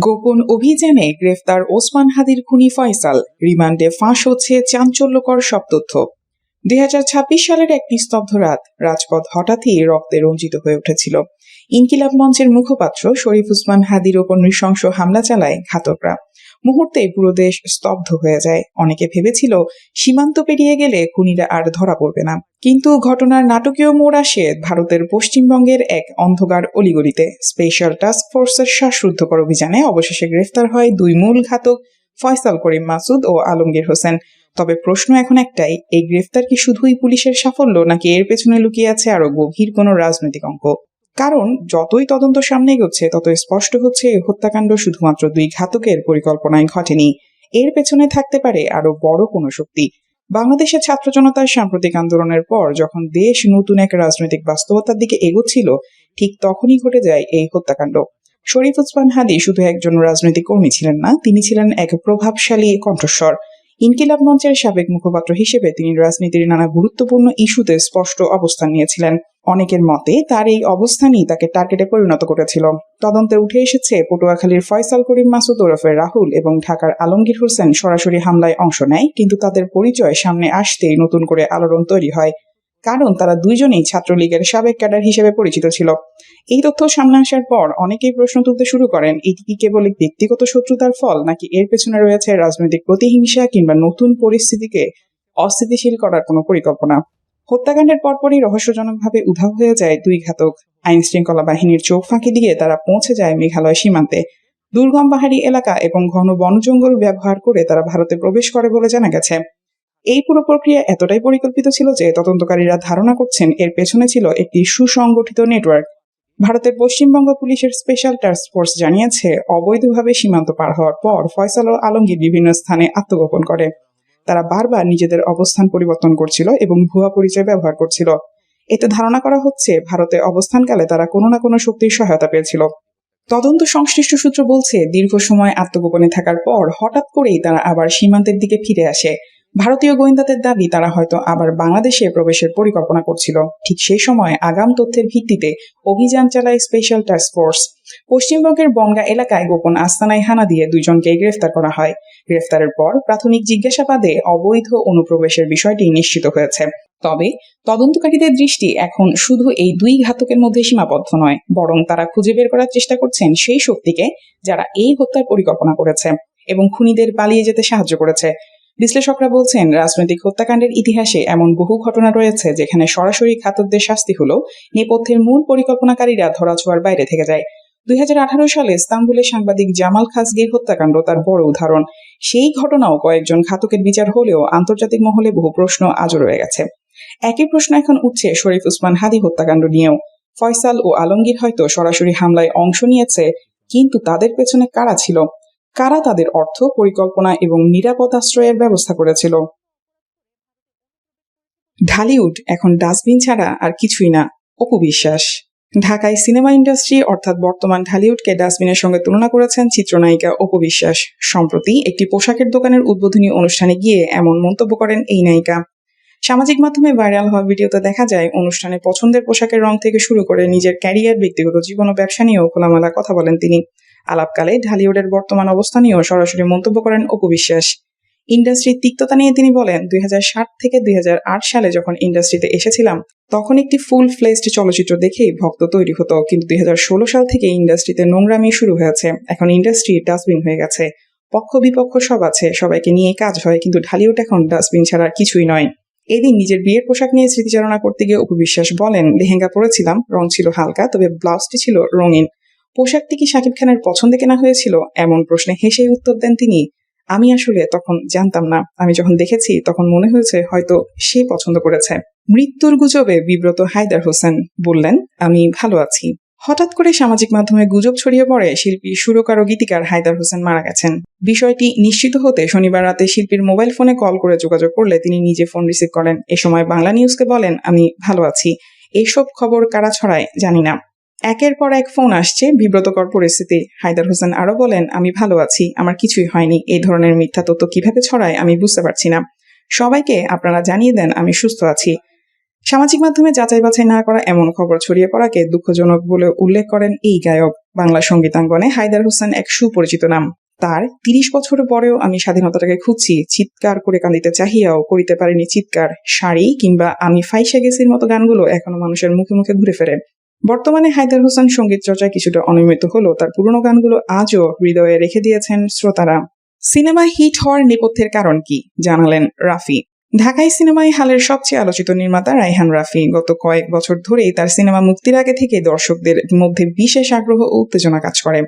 গোপন অভিযানে গ্রেফতার ওসমান হাদির খুনি ফয়সাল, রিমান্ডে ফাঁস হচ্ছে চাঞ্চল্যকর সব তথ্য। 2026 সালের এক নিস্তব্ধ রাত, রাজপথ হঠাৎই রক্তে রঞ্জিত হয়ে উঠেছিল। ইনকিলাব মঞ্চের মুখপাত্র শরীফ ওসমান হাদির ওপর নৃশংস হামলা চালায় ঘাতকরা। মুহূর্তে পুরো দেশ স্তব্ধ হয়ে যায়। অনেকে ভেবেছিল সীমান্ত পেরিয়ে গেলে খুনিরা আর ধরা পড়বে না, কিন্তু ঘটনার নাটকীয় মোড় আসে ভারতের পশ্চিমবঙ্গের এক অন্ধকার অলিগলিতে। স্পেশাল টাস্ক ফোর্সের শ্বাসরুদ্ধকর অভিযানে অবশেষে গ্রেফতার হয় দুই মূল ঘাতক, ফয়সাল করিম মাসুদ ও আলমগীর হোসেন। তবে প্রশ্ন এখন একটাই, এই গ্রেফতার কি শুধুই পুলিশের সাফল্য, নাকি এর পেছনে লুকিয়ে আছে আরো গভীর কোনো রাজনৈতিক অঙ্ক? কারণ যতই তদন্ত সামনে এগোচ্ছে ততই স্পষ্ট হচ্ছে এই হত্যাকাণ্ড শুধুমাত্র দুই ঘাতকের পরিকল্পনায় ঘটেনি। এর পেছনে থাকতে পারে আরো বড় কোনো শক্তি। বাংলাদেশের ছাত্র জনতার সাম্প্রতিক আন্দোলনের পর যখন দেশ নতুন এক রাজনৈতিক বাস্তবতার দিকে এগোচ্ছিল, ঠিক তখনই ঘটে যায় এই হত্যাকাণ্ড। শরীফ ওসমান হাদি শুধু একজন রাজনৈতিক কর্মী ছিলেন না, তিনি ছিলেন এক প্রভাবশালী কণ্ঠস্বর। ইনকিলাব মঞ্চের সাবেক মুখপাত্র হিসেবে তিনি রাজনীতির নানা গুরুত্বপূর্ণ ইস্যুতে স্পষ্ট অবস্থান নিয়েছিলেন। অনেকের মতে তার এই অবস্থানই তাকে টার্গেটে পরিণত করেছিল। তদন্তে উঠে এসেছে পটুয়াখালীর ফয়সাল করিম মাসুদ ওরফে রাহুল এবং ঢাকার আলমগীর হোসেন সরাসরি হামলায় অংশ নেয়, কিন্তু তাদের পরিচয় সামনে আসতেই নতুন করে আলোড়ন তৈরি হয়। কারণ তারা দুইজনেই ছাত্রলীগের সাবেক ক্যাডার হিসেবে পরিচিত ছিল। এই তথ্য সামনে আসার পর অনেকেই প্রশ্ন তুলতে শুরু করেন, এটি কি কেবল ব্যক্তিগত শত্রুতার ফল, নাকি এর পেছনে রয়েছে রাজনৈতিক প্রতিহিংসা কিংবা নতুন পরিস্থিতিকে অস্থিতিশীল করার কোনো পরিকল্পনা? হত্যাকাণ্ডের পরপরই রহস্যজনকভাবে উধাও হয়ে যায় দুই ঘাতক। আইন শৃঙ্খলা বাহিনীর চোখ ফাঁকি দিয়ে তারা পৌঁছে যায় মেঘালয় সীমান্তে। দুর্গম পাহাড়ি এলাকা এবং ঘন বনজঙ্গল ব্যবহার করে তারা ভারতে প্রবেশ করে বলে জানা গেছে। এই পুরো প্রক্রিয়া এতটাই পরিকল্পিত ছিল যে তদন্তকারীরা ধারণা করছেন এর পেছনে ছিল একটি সুসংগঠিত নেটওয়ার্ক। ভারতের পশ্চিমবঙ্গ পুলিশের স্পেশাল টাস্ক ফোর্স জানিয়েছে, অবৈধভাবে সীমান্ত পার হওয়ার পর ফয়সাল ও আলমগীর বিভিন্ন স্থানে আত্মগোপন করে। তারা বারবার নিজেদের অবস্থান পরিবর্তন করছিল এবং ভুয়া পরিচয় ব্যবহার করছিল। এতে ধারণা করা হচ্ছে ভারতে অবস্থানকালে তারা কোনো না কোনো শক্তির সহায়তা পেয়েছিল। তদন্ত সংশ্লিষ্ট সূত্র বলছে, দীর্ঘ সময় আত্মগোপনে থাকার পর হঠাৎ করেই তারা আবার সীমান্তের দিকে ফিরে আসে। ভারতীয় গোয়েন্দাদের দাবি তারা হয়তো আবার বাংলাদেশে প্রবেশের পরিকল্পনা করছিল। ঠিক সেই সময় আগাম তথ্যের ভিত্তিতে অভিযান চালায় স্পেশাল টাস্ক ফোর্স। পশ্চিমবঙ্গের বনগা এলাকায় গোপন আস্তানায় হানা দিয়ে দুজনকে গ্রেফতার করা হয়। গ্রেফতারের পর প্রাথমিক জিজ্ঞাসাবাদে অবৈধ অনুপ্রবেশের বিষয়টি নিশ্চিত হয়েছে। তবে তদন্তকারীদের দৃষ্টি এখন শুধু এই দুই ঘাতকের মধ্যে সীমাবদ্ধ নয়, বরং তারা খুঁজে বের করার চেষ্টা করছেন সেই শক্তিকে যারা এই হত্যার পরিকল্পনা করেছে এবং খুনিদের পালিয়ে যেতে সাহায্য করেছে। বিশ্লেষকরা বলছেন, রাজনৈতিক হত্যাকাণ্ডের ইতিহাসে এমন বহু ঘটনা রয়েছে যেখানে সরাসরি ঘাতকদের শাস্তি হলো নেপথ্যের মূল পরিকল্পনাকারীরা ধরাছোঁয়ার বাইরে থেকে যায়। 2018 সালে ইস্তাম্বুলে সাংবাদিক জামাল খাশগির হত্যাকাণ্ড তার বড় উদাহরণ। সেই ঘটনাও কয়েকজন ঘাতকের বিচার হলেও আন্তর্জাতিক মহলে বহু প্রশ্ন আজও রয়ে গেছে। একই প্রশ্ন এখন উঠছে শরীফ ওসমান হাদি হত্যাকাণ্ড নিয়েও। ফয়সাল ও আলমগীর হয়তো সরাসরি হামলায় অংশ নিয়েছে, কিন্তু তাদের পেছনে কারা ছিল? কারা তাদের অর্থ, পরিকল্পনা এবং নিরাপদ আশ্রয়ের ব্যবস্থা করেছিল? ঢালিউড এখন ডাস্টবিন ছাড়া আর কিছুই না, অপু বিশ্বাস। ঢাকায় সিনেমা ইন্ডাস্ট্রি অর্থাৎ বর্তমান ঢালিউডকে ডাস্টবিনের সঙ্গে তুলনা করেছেন চিত্রনায়িকা অপু বিশ্বাস। সম্প্রতি একটি পোশাকের দোকানের উদ্বোধনী অনুষ্ঠানে গিয়ে এমন মন্তব্য করেন এই নায়িকা। সামাজিক মাধ্যমে ভাইরাল হওয়া ভিডিওতে দেখা যায় অনুষ্ঠানে পছন্দের পোশাকের রং থেকে শুরু করে নিজের ক্যারিয়ার, ব্যক্তিগত জীবন ও ব্যবসা নিয়েও খোলামেলা কথা বলেন তিনি। আলাপকালে ঢালিউডের বর্তমান অবস্থা নিয়েও সরাসরি মন্তব্য করেন অপু বিশ্বাস। ইন্ডাস্ট্রির তিক্ততা নিয়ে তিনি বলেন, 2007 থেকে 2008 সালে যখন ইন্ডাস্ট্রিতে এসেছিলাম তখন একটি ফুল ফ্লেজড চলচ্চিত্র দেখেই ভক্ত তৈরি হতো, কিন্তু 2016 সাল থেকে ইন্ডাস্ট্রিতে নোংরামি শুরু হয়েছে। এখন ইন্ডাস্ট্রি ডাস্টবিন হয়ে গেছে, পক্ষ বিপক্ষ সব আছে, সবাইকে নিয়ে কাজ হয়, কিন্তু ঢালিউড এখন ডাস্টবিন ছাড়া কিছুই নয়। এদিন নিজের বিয়ের পোশাক নিয়ে স্মৃতিচারণা করতে গিয়ে অপু বিশ্বাস বলেন, লেহেঙ্গা পরেছিলাম, রং ছিল হালকা, তবে ব্লাউজটি ছিল রঙিন। পোশাকটি কি শাকিব খানের পছন্দে কেনা হয়েছিল? এমন প্রশ্নে হেসেই উত্তর দেন তিনি, আমি আসলে তখন জানতাম না, আমি যখন দেখেছি তখন মনে হয়েছে হয়তো সে পছন্দ করেছে। মৃত্যুর গুজবে বিব্রত হায়দার হোসেন বললেন, আমি ভালো আছি। হঠাৎ করে সামাজিক মাধ্যমে গুজব ছড়িয়ে পড়ে শিল্পী, সুরকার ও গীতিকার হায়দার হোসেন মারা গেছেন। বিষয়টি নিশ্চিত হতে শনিবার রাতে শিল্পীর মোবাইল ফোনে কল করে যোগাযোগ করলে তিনি নিজে ফোন রিসিভ করেন। এ সময় বাংলা নিউজকে বলেন, আমি ভালো আছি, এইসব খবর কারা ছড়ায় জানি না। একের পর এক ফোন আসছে, বিব্রতকর পরিস্থিতি। হায়দার হোসেন আরো বলেন, আমি ভালো আছি, আমার কিছুই হয়নি। এই ধরনের মিথ্যা তথ্য কিভাবে ছড়ায় আমি বুঝতে পারছি না। সবাইকে আপনারা জানিয়ে দেন আমি সুস্থ আছি। সামাজিক মাধ্যমে যাচাই বাছাই না করা এমন খবর ছড়িয়ে পড়াকে দুঃখজনক বলে উল্লেখ করেন এই গায়ক। বাংলা সঙ্গীতাঙ্গনে হায়দার হোসেন এক সুপরিচিত নাম। তার ৩০ বছর পরেও আমি স্বাধীনতাটাকে খুঁজছি, চিৎকার করে কান্দিতে চাহিয়াও করিতে পারিনি চিৎকার, শাড়ি কিংবা আমি ফাইসা গেছির মতো গানগুলো এখনো মানুষের মুখে মুখে ঘুরে ফেরে। বর্তমানে হায়দার হোসেন সঙ্গীত চর্চায় কিছুটা অনিয়মিত হলেও তার পুরনো গানগুলো আজও হৃদয়ে রেখে দিয়েছেন শ্রোতারা। সিনেমা হিট হওয়ার নেপথ্যের কারণ কি জানালেন রাফি। ঢাকাই সিনেমায় হালের সবচেয়ে আলোচিত নির্মাতা রায়হান রাফি গত কয়েক বছর ধরেই তার সিনেমা মুক্তির আগে থেকে দর্শকদের মধ্যে বিশেষ আগ্রহ ও উত্তেজনা কাজ করে।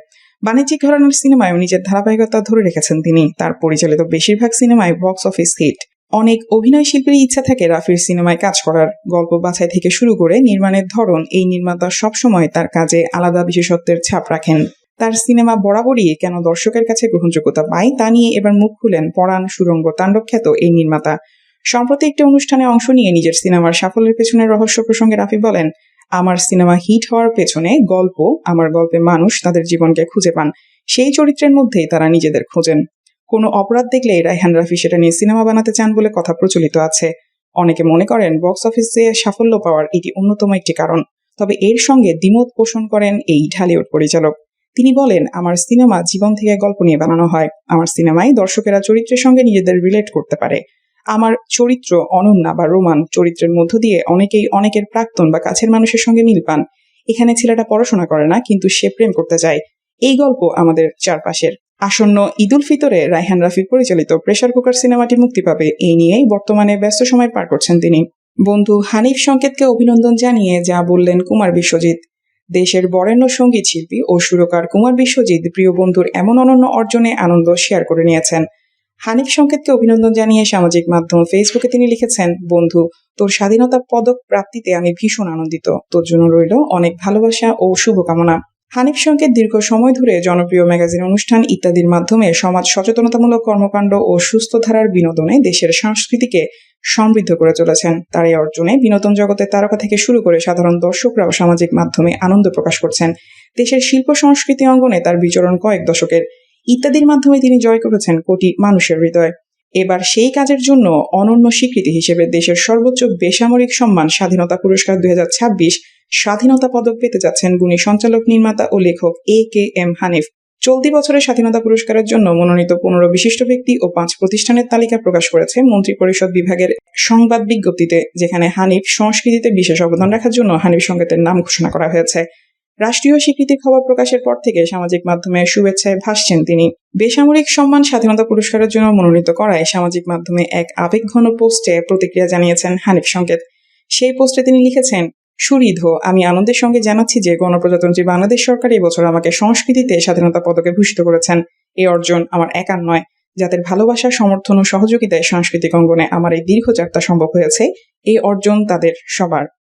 বাণিজ্যিক ঘরানার সিনেমায়ও নিজের ধারাবাহিকতা ধরে রেখেছেন তিনি। তার পরিচালিত বেশিরভাগ সিনেমায় বক্স অফিস হিট। অনেক অভিনয় শিল্পীর ইচ্ছা থাকে রাফির সিনেমায় কাজ করার। গল্প বাছাই থেকে শুরু করে নির্মাণের ধরন, এই নির্মাতা সবসময় তার কাজে আলাদা বিশেষত্বের ছাপ রাখেন। তার সিনেমা বরাবরই কেন দর্শকের কাছে গ্রহণযোগ্যতা পায় তা নিয়ে এবার মুখ খুলেন পরাণ সুরঙ্গ তাণ্ডব খ্যাত এই নির্মাতা। সম্প্রতি একটি অনুষ্ঠানে অংশ নিয়ে নিজের সিনেমার সাফল্যের পেছনের রহস্য প্রসঙ্গে রাফি বলেন, আমার সিনেমা হিট হওয়ার পেছনে গল্প, আমার গল্পে মানুষ তাদের জীবনকে খুঁজে পান, সেই চরিত্রের মধ্যেই তারা নিজেদের খোঁজেন। কোনো অপরাধ দেখলেই রায়হান রাফি সেটা নিয়ে সিনেমা বানাতে চান বলে কথা প্রচলিত আছে। অনেকে মনে করেন বক্স অফিসে সাফল্য পাওয়ার এটি অন্যতম একটি কারণ। তবে এর সঙ্গে দ্বিমত পোষণ করেন এই ঢালিউড পরিচালক। তিনি বলেন, আমার সিনেমা জীবন থেকে গল্প নিয়ে বানানো হয়। আমার সিনেমায় দর্শকেরা চরিত্রের সঙ্গে নিজেদের রিলেট করতে পারে। আমার চরিত্র অনন্যা বা রোমান চরিত্রের মধ্য দিয়ে অনেকেই অনেকের প্রাক্তন বা কাছের মানুষের সঙ্গে মিল পান। এখানে ছেলেটা পড়াশোনা করে না, কিন্তু সে প্রেম করতে চায়। এই গল্প আমাদের চারপাশের। আসন্ন ঈদুল ফিতরে রায়হান রাফি পরিচালিত প্রেসার কুকার সিনেমাটি মুক্তি পাবে। এই নিয়েই বর্তমানে ব্যস্ত সময় পার করছেন তিনি। বন্ধু হানিফ সংকেতকে অভিনন্দন জানিয়ে যা বললেন কুমার বিশ্বজিৎ। দেশের বরেণ্য সঙ্গীত শিল্পী ও সুরকার কুমার বিশ্বজিৎ প্রিয় বন্ধুর এমন অনন্য অর্জনে আনন্দ শেয়ার করে নিয়েছেন। হানিফ সংকেতকে অভিনন্দন জানিয়ে সামাজিক মাধ্যম ফেসবুকে তিনি লিখেছেন, বন্ধু, তোর স্বাধীনতা পদক প্রাপ্তিতে আমি ভীষণ আনন্দিত। তোর জন্য রইল অনেক ভালোবাসা ও শুভকামনা। হানিফ সংকেত দীর্ঘ সময় ধরে জনপ্রিয় ম্যাগাজিন অনুষ্ঠান ইত্যাদির মাধ্যমে সমাজ সচেতনতামূলক কর্মকাণ্ড ও সুস্থ ধারার বিনোদনে দেশের সংস্কৃতিকে সমৃদ্ধ করে চলেছেন। তার এই অর্জনে বিনোদন জগতের তারকা থেকে শুরু করে সাধারণ দর্শকরাও সামাজিক মাধ্যমে আনন্দ প্রকাশ করছেন। দেশের শিল্প সংস্কৃতি অঙ্গনে তার বিচরণ কয়েক দশকের। ইত্যাদির মাধ্যমে তিনি জয় করেছেন কোটি মানুষের হৃদয়। এবার সেই কাজের জন্য অনন্য স্বীকৃতি হিসেবে দেশের সর্বোচ্চ বেসামরিক সম্মান স্বাধীনতা পুরস্কার 2026 স্বাধীনতা পদক পেতে যাচ্ছেন গুণী সঞ্চালক, নির্মাতা ও লেখক AKM হানিফ। চলতি বছরের স্বাধীনতা পুরস্কারের জন্য মনোনীত 15 বিশিষ্ট ব্যক্তি ও 5 প্রতিষ্ঠানের তালিকা প্রকাশ করেছে মন্ত্রিপরিষদ বিভাগের সংবাদ বিজ্ঞপ্তিতে, যেখানে হানিফ সংস্কৃতিতে বিশেষ অবদান রাখার জন্য হানিফ সংকেতের নাম ঘোষণা করা হয়েছে। রাষ্ট্রীয় স্বীকৃতির খবর প্রকাশের পর থেকে সামাজিক মাধ্যমে শুভেচ্ছায় ভাসছেন তিনি। বেসামরিক সম্মান স্বাধীনতা পুরস্কারের জন্য মনোনীত করায় সামাজিক মাধ্যমে এক আবেগঘন পোস্টে প্রতিক্রিয়া জানিয়েছেন হানিফ সংকেত। সেই পোস্টে তিনি লিখেছেন, সুরিধ, আমি আনন্দের সঙ্গে জানাচ্ছি যে গণপ্রজাতন্ত্রী বাংলাদেশ সরকার এই বছর আমাকে সংস্কৃতিতে স্বাধীনতা পদকে ভূষিত করেছেন। এই অর্জন আমার একার নয়, যাদের ভালোবাসা, সমর্থন ও সহযোগিতায় সাংস্কৃতিক অঙ্গনে আমার এই দীর্ঘ যাত্রা সম্ভব হয়েছে। এই অর্জন তাদের সবার।